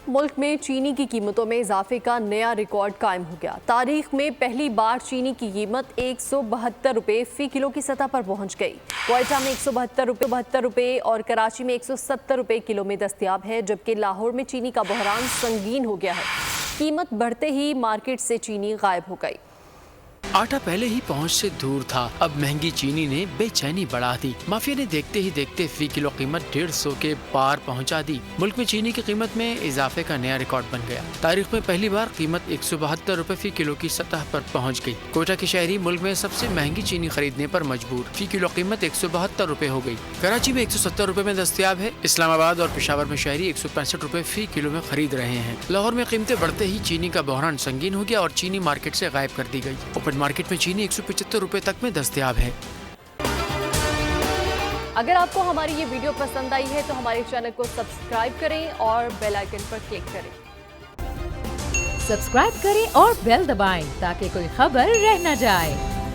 मुल्क में चीनी की कीमतों में इजाफे का नया रिकॉर्ड कायम हो गया। तारीख में पहली बार चीनी की कीमत 172 रुपये फी किलो की सतह पर पहुंच गई। क्वेटा में 172 रुपये और कराची में 170 रुपये किलो में दस्तयाब है, जबकि लाहौर में चीनी का बहरान संगीन हो गया है। कीमत बढ़ते ही मार्केट से चीनी गायब हो गई। आटा पहले ही पहुंच से दूर था, अब महंगी चीनी ने बेचैनी बढ़ा दी। माफिया ने देखते ही देखते फी किलो कीमत 150 के पार पहुंचा दी। मुल्क में चीनी की कीमत में इजाफे का नया रिकॉर्ड बन गया। तारीख में पहली बार कीमत 172 रुपए फी किलो की सतह पर पहुंच गई। कोयटा के शहरी मुल्क में सबसे महंगी चीनी खरीदने पर मजबूर। फी किलो कीमत 172 रुपए हो गई। कराची में 170 रुपए में दस्तयाब है। इस्लामाबाद और पेशावर में शहरी 165 रुपए फी किलो में खरीद रहे हैं। लाहौर में कीमतें बढ़ते ही चीनी का बहरान संगीन हो गया और चीनी मार्केट से गायब कर दी गई। ओपन मार्केट में चीनी 175 रुपए तक में दस्तयाब है। अगर आपको हमारी ये वीडियो पसंद आई है तो हमारे चैनल को सब्सक्राइब करें और बेल आइकन पर क्लिक करें। सब्सक्राइब करें और बेल दबाएं ताकि कोई खबर रह न जाए।